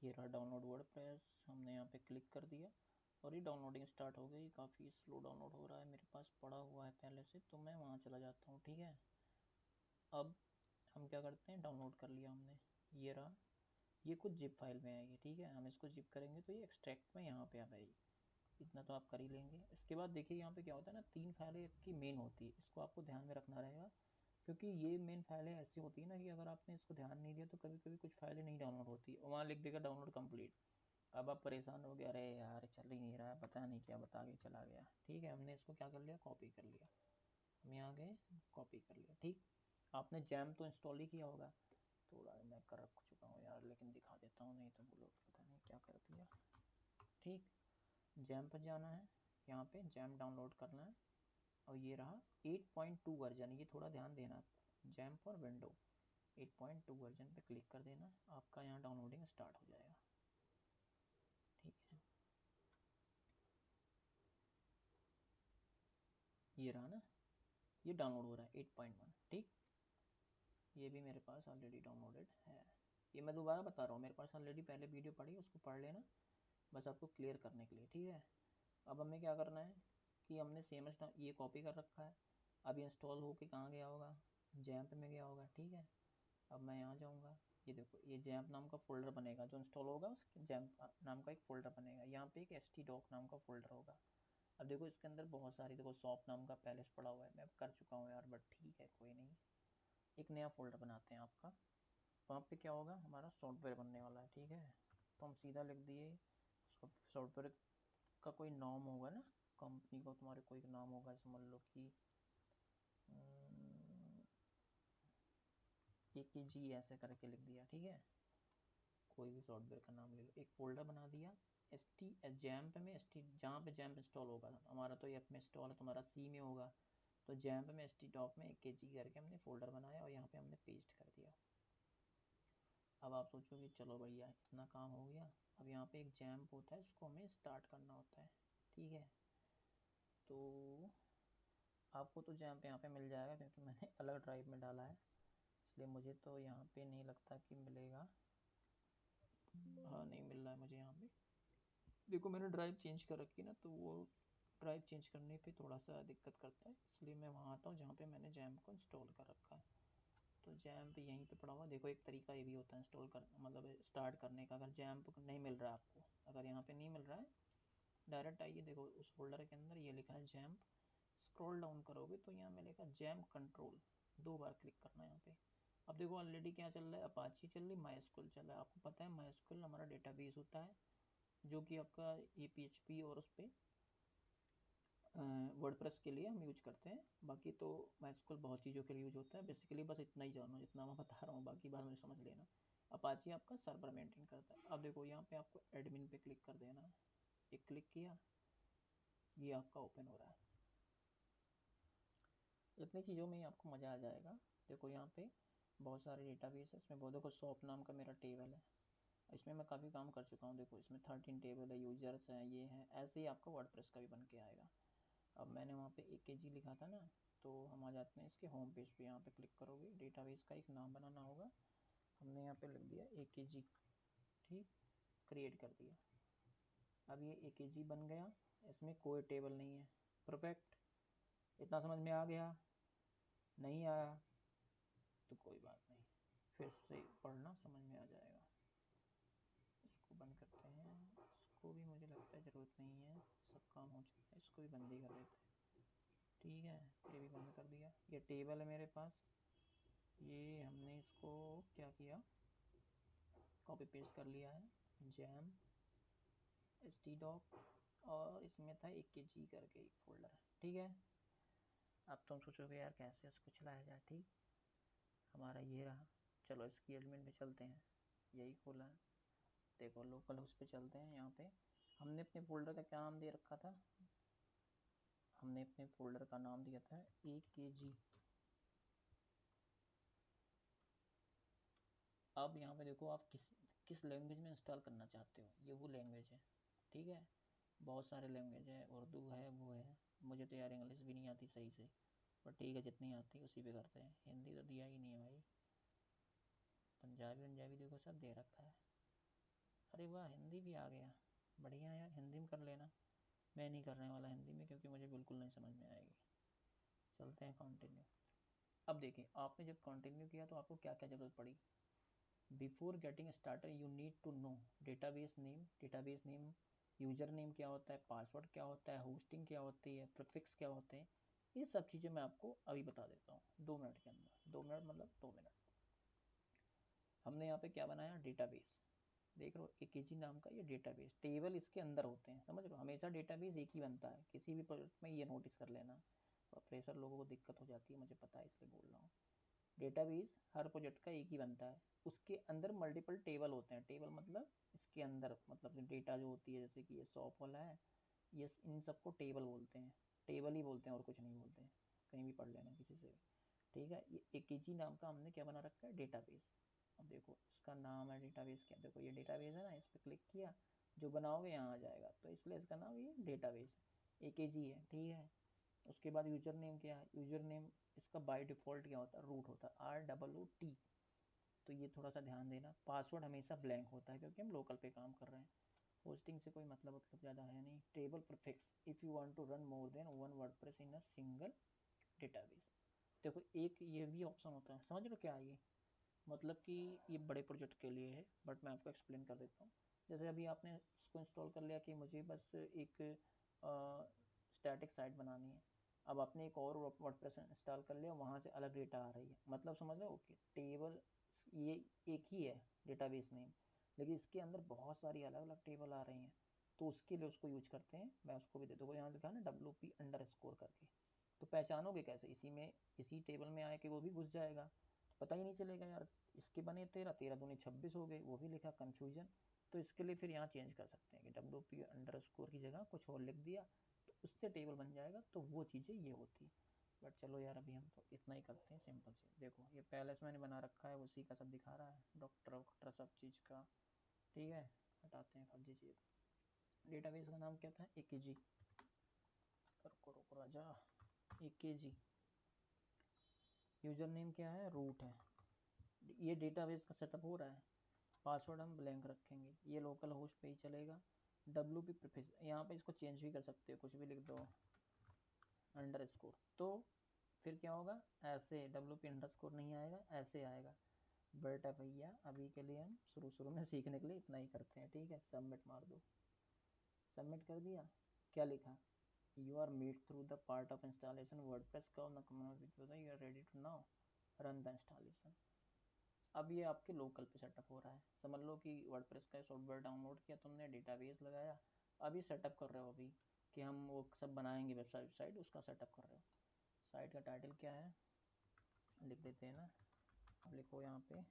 ये रहा download WordPress, हमने यहाँ पे क्लिक कर दिया और ये डाउनलोडिंग स्टार्ट हो गई। काफ़ी स्लो डाउनलोड हो रहा है, मेरे पास पड़ा हुआ है पहले से, तो मैं वहाँ चला जाता हूँ। ठीक है, अब हम क्या करते हैं, डाउनलोड कर लिया हमने, ये रहा, ये कुछ जिप फाइल में है ये। ठीक है, हम इसको जिप करेंगे तो ये एक्सट्रैक्ट में यहाँ पे आ जाएगी। इतना तो आप कर ही लेंगे। इसके बाद देखिए यहाँ पे क्या होता है ना, 3 फाइलें की मेन होती है, इसको आपको ध्यान में रखना रहेगा, क्योंकि ये मेन फाइलें ऐसी होती है ना कि अगर आपने इसको ध्यान नहीं दिया तो कभी कभी कुछ फाइलें नहीं डाउनलोड होती, वहाँ लिख देगा डाउनलोड कंप्लीट। अब आप परेशान हो गए, अरे यार चल ही नहीं रहा है, पता नहीं क्या बता के चला गया। ठीक है, हमने इसको क्या कर लिया, कॉपी कर लिया, हम यहाँ गए कॉपी कर लिया। ठीक, आपने जैम तो इंस्टॉल ही किया होगा, थोड़ा मैं कर रख चुका हूँ यार, लेकिन दिखा देता हूँ, नहीं तो बोलो पता नहीं क्या कर दिया। ठीक, जैम पर जाना है, यहाँ पे जैम डाउनलोड करना है, और ये रहा 8.2 वर्जन, ये थोड़ा ध्यान देना, जैम फॉर विंडो 8.2 वर्जन पे क्लिक कर देना, आपका यहाँ डाउनलोडिंग स्टार्ट हो जाएगा। ठीक है, ये रहा ना, ये डाउनलोड हो रहा है 8.1। ठीक, ये भी मेरे पास ऑलरेडी डाउनलोडेड है। ये मैं दोबारा बता रहा हूँ, मेरे पास ऑलरेडी पहले वीडियो पड़ी, उसको पढ़ लेना, बस आपको क्लियर करने के लिए। ठीक है, अब हमें क्या करना है कि हमने सेम ये कॉपी कर रखा है, अब इंस्टॉल होके कहाँ गया होगा, जैम्प में गया होगा। ठीक है, अब मैं यहाँ जाऊँगा, ये देखो ये जैम्प नाम का फ़ोल्डर बनेगा, जो इंस्टॉल होगा उसके जैम्प नाम का एक फ़ोल्डर बनेगा, यहाँ पे एक htdoc नाम का फ़ोल्डर होगा। अब देखो इसके अंदर बहुत सारी, देखो सॉप नाम का पहले से पड़ा हुआ है, मैं कर चुका हूँ यार, बट ठीक है कोई नहीं, एक नया फ़ोल्डर बनाते हैं आपका, वहाँ पे क्या होगा, हमारा सॉफ्टवेयर बनने वाला है। ठीक है, तो हम सीधा लिख दिए, सॉफ्टवेयर का कोई नाम होगा ना, कंपनी को तुम्हारे कोई नाम होगा, समझ लो कि AKG ऐसे करके लिख दिया। ठीक है, कोई भी सॉफ्टवेयर का नाम ले लो, एक फोल्डर बना दिया, जैम्प में जहाँ पे जैम्प इंस्टॉल होगा, हमारा तो एफ में इंस्टॉल है, तुम्हारा सी में होगा, तो जैम्प में htdoc में AKG करके हमने फोल्डर बनाया और यहाँ पे हमने पेस्ट कर दिया। अब आप सोचोगे चलो भैया इतना काम हो गया, अब यहाँ पे एक जैम्प होता है, इसको हमें स्टार्ट करना होता है। ठीक है, तो आपको तो जैम्प यहाँ पे मिल जाएगा, क्योंकि मैंने अलग ड्राइव में डाला है, इसलिए मुझे तो यहाँ पे नहीं लगता कि मिलेगा। हाँ नहीं मिल रहा है मुझे यहाँ पे, देखो मैंने ड्राइव चेंज कर रखी है ना, तो वो ड्राइव चेंज करने पे थोड़ा सा दिक्कत करता है, इसलिए मैं वहाँ आता हूँ जहाँ पे मैंने जैम को इंस्टॉल कर रखा है। तो जैम पे यहीं पे पड़ा हुआ, देखो एक तरीका ये भी होता है इंस्टॉल कर, मतलब स्टार्ट करने का, अगर जैम नहीं मिल रहा है आपको, अगर यहाँ पे नहीं मिल रहा है, डायरेक्ट आइए, देखो उस फोल्डर के अंदर ये लिखा है जैम्प, स्क्रॉल डाउन करोगे तो यहाँ मिलेगा जैम कंट्रोल, 2 बार क्लिक करना है यहाँ पे। अब देखो ऑलरेडी क्या चल रहा है, अपाची चल रही, माइस्क्यूएल चल रहा है। आपको पता है माइस्क्यूएल हमारा डेटाबेस होता है, जो कि आपका ये PHP और उस पर वर्डप्रेस के लिए हम यूज करते हैं। बाकी तो माइस्क्यूएल बहुत चीज़ों के लिए यूज होता है, बेसिकली बस इतना ही जानो जितना मैं बता रहा हूँ, बाकी बात मुझे समझ लेना। अपाची आपका सर्वर मेंटेन करता है। अब देखो यहाँ पे आपको एडमिन पे क्लिक कर देना है, एक क्लिक किया, ये आपका ओपन हो रहा है। इतनी चीज़ों में ही आपको मज़ा आ जाएगा। देखो यहाँ पे बहुत सारे डेटाबेस है, इसमें बहुत, देखो सॉप नाम का मेरा टेबल है, इसमें मैं काफ़ी काम कर चुका हूँ। देखो इसमें 13 टेबल है, यूजर्स हैं, ये है, ऐसे ही आपका वर्डप्रेस का भी बन के आएगा। अब मैंने वहाँ पे AKG लिखा था ना, तो हम आ जाते हैं इसके होम पेज पे, यहाँ पे क्लिक करोगे, डेटाबेस का एक नाम बनाना होगा, हमने यहाँ पे लिख दिया AKG। ठीक, क्रिएट कर दिया, अब ये AKG बन गया, इसमें कोई टेबल नहीं है। परफेक्ट, इतना समझ में आ गया? नहीं आया तो कोई बात नहीं, फिर से पढ़ना, समझ में आ जाएगा। इसको बंद करते हैं, इसको भी मुझे लगता है ज़रूरत नहीं है, सब काम हो चुका है, इसको भी बंद ही कर देते हैं। ठीक है, ये भी बंद कर दिया। ये टेबल है मेरे पास, ये हमने इसको क्या किया, कॉपी पेस्ट कर लिया है, जैम htdoc, और इसमें था AKG करके एक फोल्डर। ठीक है, अब तुम सोचोगे यार कैसे इसको चलाया जाए। ठीक, हमारा ये रहा, चलो इसकी एडमिन पे चलते हैं, यही खोला है, देखो लोकल उस पे चलते हैं। यहाँ पे हमने अपने फोल्डर का क्या नाम दे रखा था, हमने अपने फोल्डर का नाम दिया था AKG। अब यहाँ पे देखो आप किस किस लैंग्वेज में इंस्टॉल करना चाहते हो, ये वो लैंग्वेज है। ठीक है, बहुत सारे लैंग्वेज है, उर्दू है, वो है, मुझे तो यार इंग्लिश भी नहीं आती सही से, पर ठीक है जितनी आती है उसी पे करते हैं, हिंदी तो दिया ही नहीं है भाई, पंजाबी देखो सब दे रखा है। अरे वाह, हिंदी भी आ गया, बढ़िया यार, हिंदी में कर लेना। मैं नहीं करने वाला हिंदी में, क्योंकि मुझे बिल्कुल नहीं समझ में आएगी। चलते हैं कंटिन्यू। अब देखिए, आपने जब कंटिन्यू किया तो आपको क्या क्या ज़रूरत पड़ी। Before getting started you need to know database name, user name क्या होता है, पासवर्ड क्या होता है, होस्टिंग क्या होती है, प्रीफिक्स क्या होते हैं। ये सब चीज़ें मैं आपको अभी बता देता हूँ 2 मिनट के अंदर। 2 मिनट मतलब 2 मिनट। हमने यहाँ पे क्या बनाया, डेटाबेस। देख रहे हो, एकेजी नाम का ये डेटाबेस, टेबल इसके अंदर होते हैं, समझ रहे हो। हमेशा डेटाबेस एक ही बनता है किसी भी प्रोजेक्ट में, ये नोटिस कर लेना। और फ्रेशर लोगों को दिक्कत हो जाती है, मुझे पता है, इसलिए बोल रहा हूँ। डेटाबेस हर प्रोजेक्ट का एक ही बनता है, उसके अंदर मल्टीपल टेबल होते हैं। टेबल मतलब इसके अंदर, मतलब डेटा जो होती है, जैसे कि ये शॉप वाला है, ये इन सबको टेबल बोलते हैं। टेबल ही बोलते हैं और कुछ नहीं बोलते हैं, कहीं भी पढ़ लेना किसी से भी। ठीक है, ये एकेजी नाम का हमने क्या बना रखा है, डेटाबेस। अब देखो इसका नाम है डेटाबेस, क्या, देखो ये डेटाबेस है ना, इस पर क्लिक किया, जो बनाओगे यहाँ आ जाएगा, तो इसलिए इसका नाम ये डेटाबेस एकेजी है। ठीक है, उसके बाद यूजर नेम क्या है, यूजर नेम इसका बाय डिफ़ॉल्ट क्या होता है, रूट होता है, ROOT। तो ये थोड़ा सा ध्यान देना। पासवर्ड हमेशा ब्लैंक होता है, क्योंकि हम लोकल पे काम कर रहे हैं। होस्टिंग से कोई मतलब ज़्यादा है नहीं। Table prefix, if you want to run more than one WordPress in a single database. देखो एक ये भी ऑप्शन होता है, समझ लो क्या है ये, मतलब कि ये बड़े प्रोजेक्ट के लिए है, बट मैं आपको एक्सप्लेन कर देता हूँ। जैसे अभी आपने इसको इंस्टॉल कर लिया कि मुझे बस एक स्टैटिक साइट बनानी है। अब आपने एक और वर्डप्रेस इंस्टॉल कर लिया, वहाँ से अलग डेटा आ रही है, मतलब समझ लो कि टेबल ये एक ही है डेटाबेस नेम, लेकिन इसके अंदर बहुत सारी अलग अलग टेबल आ रही हैं। तो उसके लिए उसको यूज करते हैं। मैं उसको भी दे दूँगा, यहाँ लिखा है ना WP_, करके। तो पहचानोगे कैसे, इसी में, इसी टेबल में आए कि वो भी घुस जाएगा, पता ही नहीं चलेगा यार। इसके बने 13, 13 दूनी 26 हो गए, वो भी लिखा, कन्फ्यूजन। तो इसके लिए फिर यहाँ चेंज कर सकते हैं कि WP_ की जगह कुछ और लिख दिया, तो उससे टेबल बन जाएगा। तो वो चीज़ें ये होती है। बट चलो यार, अभी हम तो इतना ही करते हैं सिंपल से। देखो ये पहले से मैंने बना रखा है, उसी का सब दिखा रहा है, डॉक्टर वॉक्टर सब चीज़ का। ठीक है, हटाते हैं फर्जी चीज़। डेटाबेस का नाम क्या था, एकेजी। रुको रुको राजा, एकेजी। यूजर नेम क्या है, रूट है। ये डेटाबेस का सेटअप हो रहा है। पासवर्ड हम ब्लैंक रखेंगे, ये लोकल होस्ट पे ही चलेगा। WP प्रीफिक्स, यहाँ पे इसको चेंज भी कर सकते हो, कुछ भी लिख दो, _। तो फिर क्या होगा, ऐसे WP_ नहीं आएगा, ऐसे आएगा। बेटा भैया अभी के लिए हम शुरू शुरू में सीखने के लिए इतना ही करते हैं। ठीक है, सबमिट मार दो। सबमिट कर दिया, क्या लिखा, you are made through the part of installation WordPress का you are ready to now run the installation. अब ये आपके लोकल पे सेटअप हो रहा है। समझ लो कि वर्डप्रेस का सॉफ्टवेयर डाउनलोड किया तुमने, डेटाबेस लगाया, अभी सेटअप कर रहे हो, अभी कि हम वो सब बनाएंगे वेबसाइट, उसका सेटअप कर रहे हो। साइट का टाइटल क्या है, लिख देते हैं ना। अब लिखो यहाँ पे,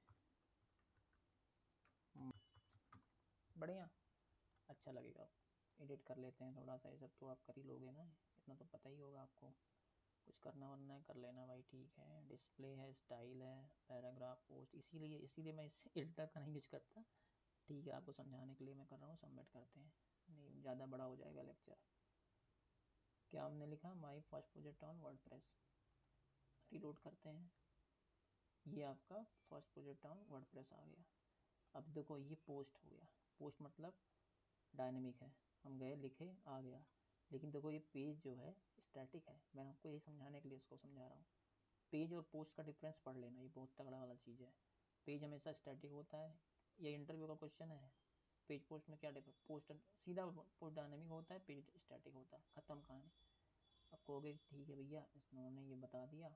बढ़िया, अच्छा लगेगा। एडिट कर लेते हैं थोड़ा सा, ये सब तो आप कर ही लोगे ना, इतना तो पता ही होगा आपको। कुछ करना वरना है कर लेना भाई। ठीक है, डिस्प्ले है, स्टाइल है, पैराग्राफ, पोस्ट, इसीलिए मैं इस एडिटर का नहीं यूज करता। ठीक है, आपको समझाने के लिए मैं कर रहा हूँ। सबमिट करते हैं, नहीं ज़्यादा बड़ा हो जाएगा लेक्चर। क्या हमने लिखा, my first project on WordPress. Reload करते हैं, ये आपका फर्स्ट प्रोजेक्ट ऑन वर्डप्रेस आ गया। अब देखो ये पोस्ट हो गया। पोस्ट मतलब डायनेमिक है, हम गए लिखे आ गया। लेकिन देखो ये पेज जो है स्टैटिक है, मैं आपको यही समझाने के लिए इसको समझा रहा हूँ। पेज और पोस्ट का डिफरेंस पढ़ लेना, ये बहुत तगड़ा वाला चीज़ है। पेज हमेशा स्टैटिक होता है, ये इंटरव्यू का क्वेश्चन है। पेज पोस्ट में क्या डिफरेंस, पोस्ट सीधा पोस्ट डायनेमिक होता है, पेज स्टैटिक होता है, ख़त्म कहानी। अब कहोगे ठीक है भैया, इन्होंने ये बता दिया,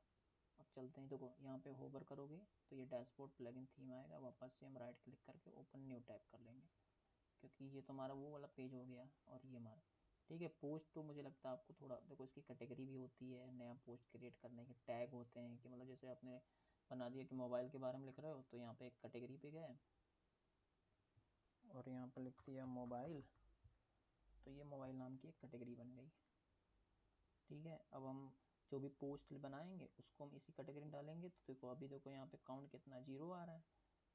अब चलते हैं। देखो यहाँ पे होवर करोगे तो ये डैशबोर्ड प्लगइन थीम आएगा, वापस से हम राइट क्लिक करके ओपन न्यू टाइप कर लेंगे, क्योंकि ये तो हमारा वो वाला पेज हो गया और ये हमारा। ठीक है, पोस्ट तो मुझे लगता है आपको थोड़ा, देखो इसकी कैटेगरी भी होती है, नया पोस्ट क्रिएट करने के टैग होते हैं, कि मतलब जैसे आपने बना दिया कि मोबाइल के बारे में लिख रहे हो, तो यहाँ पे एक कैटेगरी पे गए और यहाँ पर लिख दिया मोबाइल, तो ये मोबाइल नाम की एक कैटेगरी बन गई। ठीक है, अब हम जो भी पोस्ट बनाएंगे उसको हम इसी कैटेगरी में डालेंगे। तो देखो अभी देखो यहाँ पे काउंट कितना, 0 आ रहा है।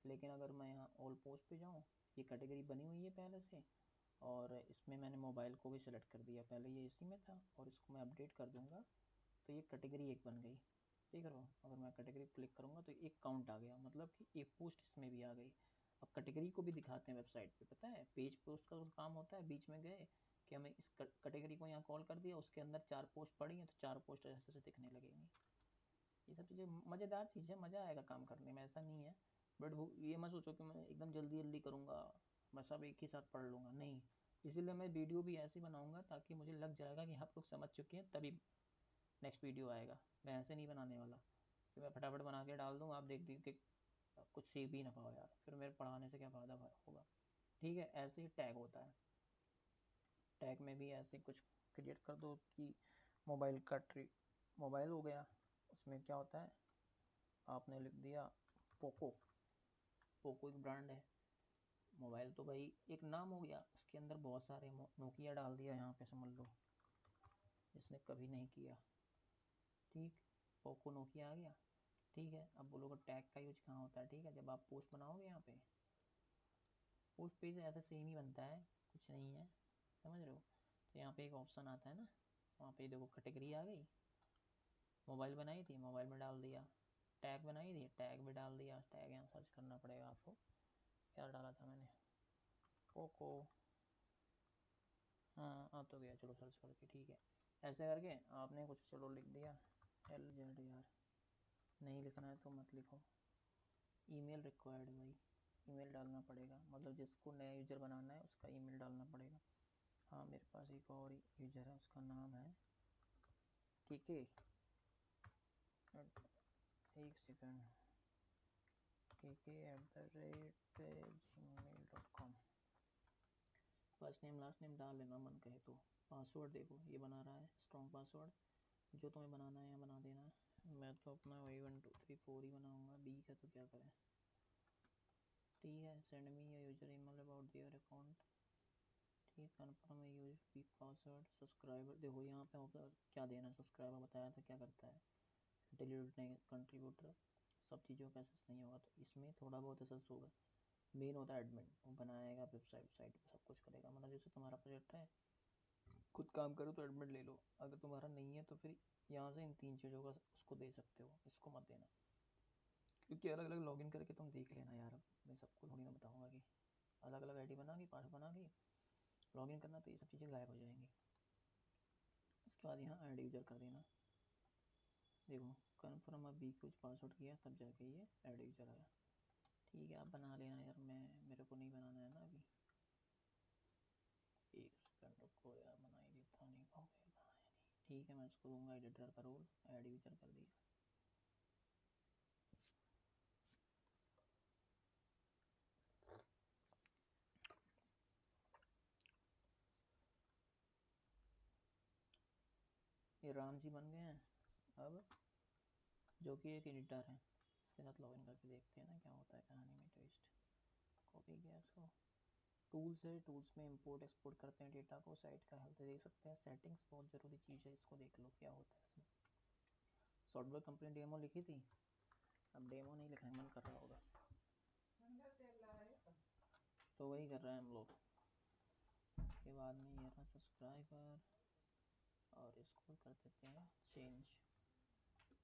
लेकिन अगर मैं यहाँ ऑल पोस्ट पे जाऊँ, ये कैटेगरी बनी हुई है पहले से, और इसमें मैंने मोबाइल को भी सिलेक्ट कर दिया, पहले ये इसी में था, और इसको मैं अपडेट कर दूंगा तो ये कैटेगरी एक बन गई। ठीक है, अगर मैं कैटेगरी क्लिक करूँगा तो एक काउंट आ गया, मतलब कि एक पोस्ट इसमें भी आ गई। अब कैटेगरी को भी दिखाते हैं वेबसाइट पे, पता है पेज पे उसका काम होता है, बीच में गए कि हमें इस कैटेगरी को यहाँ कॉल कर दिया, उसके अंदर 4 पोस्ट पड़ी हैं तो 4 पोस्ट ऐसे ऐसे दिखने लगेंगी। ये सब चीज़ें मज़ेदार चीज़ है, मज़ा आएगा काम करने में, ऐसा नहीं है। बट वो ये मत सोचो कि मैं एकदम जल्दी जल्दी करूँगा, मैं सब एक ही साथ पढ़ लूँगा, नहीं। इसीलिए मैं वीडियो भी ऐसी बनाऊँगा ताकि मुझे लग जाएगा कि आप लोग समझ चुके हैं, तभी नेक्स्ट वीडियो आएगा। मैं ऐसे नहीं बनाने वाला कि मैं फटाफट बना के डाल दूँ, आप देख देख के कुछ सीख भी ना पाओ यार, फिर मेरे पढ़ाने से क्या फ़ायदा होगा। ठीक है, ऐसे ही टैग होता है, टैग में भी ऐसे कुछ क्रिएट कर दो कि मोबाइल का मोबाइल हो गया, उसमें क्या होता है, आपने लिख दिया पोको, पोको एक ब्रांड है, मोबाइल तो भाई एक नाम हो गया, उसके अंदर बहुत सारे नोकिया डाल दिया यहाँ पे, समझ लो जिसने कभी नहीं किया। ठीक, पोको नोकिया आ गया। ठीक है, अब बोलोगे टैग का यूज कहाँ होता है। ठीक है, जब आप पोस्ट बनाओगे यहाँ पे, पोस्ट पेज ऐसे सेम ही बनता है, कुछ नहीं है, समझ रहे हो। तो यहाँ पे एक ऑप्शन आता है ना, वहाँ पे देखो कैटेगरी आ गई, मोबाइल बनाई थी, मोबाइल में डाल दिया, टैग बनाई थी, टैग भी डाल दिया। टैग यहाँ सर्च करना पड़ेगा आपको, क्या डाला था मैंने, पोको, हाँ आ तो गया, चलो सर्च करके। ठीक है, ऐसे करके आपने कुछ चलो लिख दिया LZ यार, नहीं लिखना है तो मत लिखो। ईमेल रिक्वायर्ड भाई, ईमेल डालना पड़ेगा, मतलब जिसको नया यूज़र बनाना है उसका ईमेल डालना पड़ेगा। हाँ मेरे पास एक और यूज़र है, उसका नाम है के, एक second, kk@gmail.com। First name last name डाल लेना मन कहे तो। पासवर्ड देखो ये बना रहा है स्ट्रॉन्ग पासवर्ड, जो तुम्हें बनाना है या बना देना। मैं तो अपना वही 1 2 3 4 ही बनाऊंगा, बी का तो क्या करें। ठीक है, सेंड मी या user email about their account. ठीक, confirm use weak password. Subscriber देखो यहाँ पे होगा क्या देना है, सब्सक्राइबर बताया था क्या करता है, डिलीट नहीं, कंट्रीब्यूटर, सब चीज़ों का एसेस नहीं होगा, तो इसमें थोड़ा बहुत एसेस होगा। मेन होता है एडमिन, वो बनाएगा वेबसाइट सब कुछ करेगा। मतलब जैसे तुम्हारा प्रोजेक्ट है, खुद काम करो तो एडमिन ले लो, अगर तुम्हारा नहीं है तो फिर यहाँ से इन 3 चीज़ों का उसको दे सकते हो, इसको मत देना। क्योंकि अलग अलग लॉगिन करके तुम देख लेना यार, मैं सबको थोड़ी ना बताऊंगा कि अलग अलग आईडी बना के पासवर्ड बना के लॉगिन करना, तो ये सब चीज़ें गायब हो जाएंगी। उसके बाद यहाँ ऐड यूजर कर देना, देखो कन्फर्म अभी कुछ पासवर्ड किया तब जाके ये ऐड यूजर आया। ठीक है, आप बना लेना यार, मेरे को नहीं बनाना है ना अभी, एक सेकंड रुको यार, बना ही देता, नहीं कहोगे बनाया नहीं। ठीक है, मैं इसको दूंगा एडिटर का रोल, ऐड यूजर कर दिया। ये राम जी बन गए हैं। अब जो कि एक एडिटर है, इसके साथ लॉगिन करके देखते हैं ना क्या होता है कहानी में ट्विस्ट। कॉपी किया इसको, टूल्स है, टूल्स में इंपोर्ट एक्सपोर्ट करते हैं डेटा को, साइट का हेल्थ देख सकते हैं, सेटिंग्स बहुत ज़रूरी चीज़ है, इसको देख लो क्या होता है इसमें। सॉफ्टवेयर कंपनी डेमो लिखी थी, अब डेमो नहीं लिखने मन कर रहा होगा तो वही कर रहे हैं हम लोग। उसके बाद में ये रहा सब्सक्राइबर, और इसको कर देते हैं चेंज।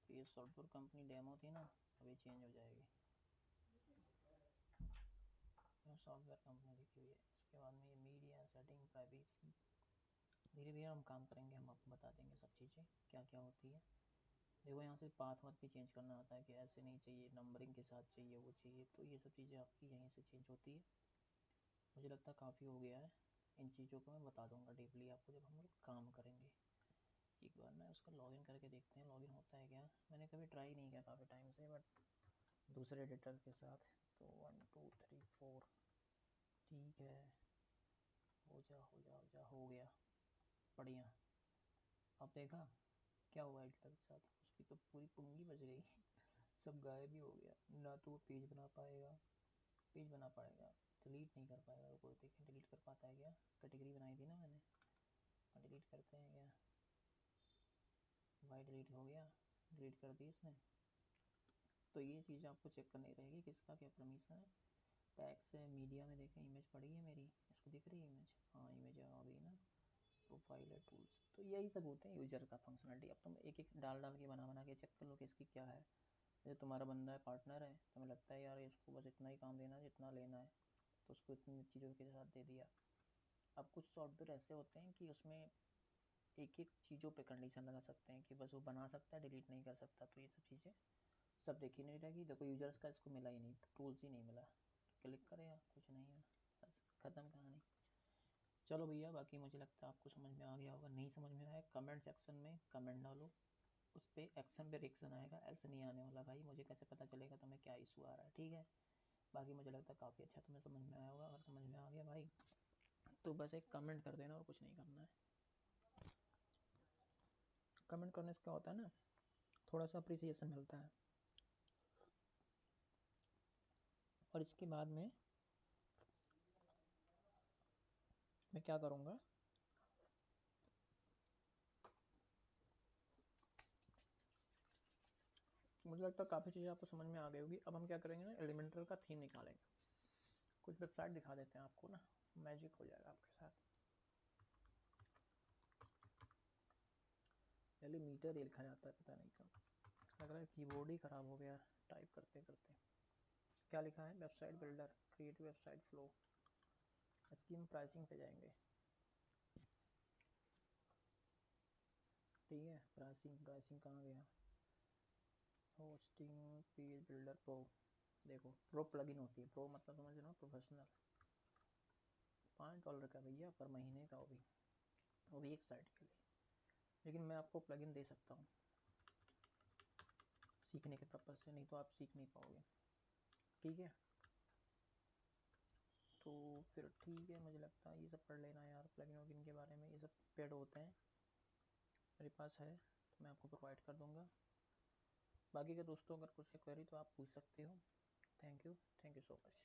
तो ये सॉफ्टवेयर कंपनी डेमो थी ना, अभी चेंज हो जाएगी, सॉफ्टवेयर कंपनी लिखी हुई है। इसके बाद में ये मीडिया सेटिंग प्राइवेसी, धीरे धीरे हम काम करेंगे, हम आपको बता देंगे सब चीज़ें क्या क्या होती है। देखो यहाँ से पाथ वाथ भी चेंज करना आता है कि ऐसे नहीं चाहिए, नंबरिंग के साथ चाहिए, वो चाहिए, तो ये सब चीज़ें आपकी यहीं से चेंज होती है। मुझे लगता है काफ़ी हो गया है, इन चीज़ों को मैं बता दूंगा डीपली आपको जब हम लोग काम करेंगे। एक बार ना उसका लॉगिन करके देखते हैं, लॉगिन होता है क्या, मैंने कभी ट्राई नहीं किया काफ़ी टाइम से, बट दूसरे एडिटर के साथ। तो 1 2 3 4, ठीक है, हो गया, बढ़िया। अब देखा क्या हुआ एडिटर के साथ, उसकी तो पूरी पुंगी बच गई सब गायब ही हो गया, ना तो वो पेज बना पाएगा, पेज बना पाएगा, डिलीट नहीं कर पाएगा। रुको देखें डिलीट कर पाता है क्या, कैटेगरी बनाई थी ना मैंने, डिलीट करते हैं क्या, वाई डिलीट हो गया, डिलीट कर दी इसने। तो ये चीज़ आपको चेक करनी रहेगी किसका क्या परमिशन है। टैग से मीडिया में देखें, इमेज पड़ी है मेरी, इसको दिख रही है इमेज, हाँ इमेज आ गई ना, प्रोफाइल है, टूल्स, तो यही सब होते हैं यूजर का फंक्शनलिटी। अब तुम एक एक डाल डाल के बना बना के चेक कर लो कि इसकी क्या है, जैसे तुम्हारा बंदा है, पार्टनर है, तुम्हें लगता है यार इसको बस इतना ही काम देना है जितना लेना है, तो उसको इतनी चीज़ों के साथ दे दिया। अब कुछ सॉफ्टवेयर ऐसे होते हैं कि उसमें एक एक चीज़ों पे कंडीशन लगा सकते हैं कि बस वो बना सकता है, डिलीट नहीं कर सकता। तो ये सब चीज़ें सब देखी नहीं रहेगी। देखो यूजर्स का इसको मिला ही नहीं, टूल्स ही नहीं मिला, क्लिक करे या कुछ नहीं है, बस ख़त्म कहानी। चलो भैया, बाकी मुझे लगता है आपको समझ में आ गया होगा। नहीं समझ में आया कमेंट सेक्शन में कमेंट डालो, उस पर एक्शन पे रिएक्शन आएगा, ऐसे नहीं आने वाला भाई। मुझे कैसे पता चलेगा तुम्हें क्या इशू आ रहा है, ठीक है। बाकी मुझे लगता है काफ़ी अच्छा तुम्हें समझ में आया होगा। अगर समझ में आ गया भाई तो बस एक कमेंट कर देना और कुछ नहीं करना है। कमेंट करने से क्या होता है ना, थोड़ा सा अप्रिसिएशन मिलता है। और इसके बाद में मैं क्या करूँगा, मुझे लगता है काफ़ी चीज़ें आपको समझ में आ गई होगी। अब हम क्या करेंगे ना, एलिमेंटर का थीम निकालेंगे। कुछ वेबसाइट दिखा देते हैं आपको ना, मैजिक हो जाएगा आपके साथ। एलिमीटर ये लिखा जाता है, पता नहीं क्यों, लग रहा है कीबोर्ड ही ख़राब हो गया टाइप करते करते। क्या लिखा है, website builder, create website flow, scheme pricing पे जाएंगे, ठीक है। प्राइसिंग प्राइसिंग कहाँ गया, होस्टिंग पेज बिल्डर प्रो। देखो प्रो प्लगइन होती है, प्रो मतलब समझ रहे हो, प्रोफेशनल। $5 का भैया पर महीने का, वो भी एक साइट के लिए। लेकिन मैं आपको प्लगइन दे सकता हूँ सीखने के पर्पज़ से, नहीं तो आप सीख नहीं पाओगे, ठीक है। तो फिर ठीक है, मुझे लगता है ये सब पढ़ लेना यार, प्लगइन वगइन के बारे में, ये सब पेड होते हैं, मेरे पास है तो मैं आपको प्रोवाइड कर दूँगा। बाकी के दोस्तों अगर कुछ क्वेरी तो आप पूछ सकते हो। Thank you so much.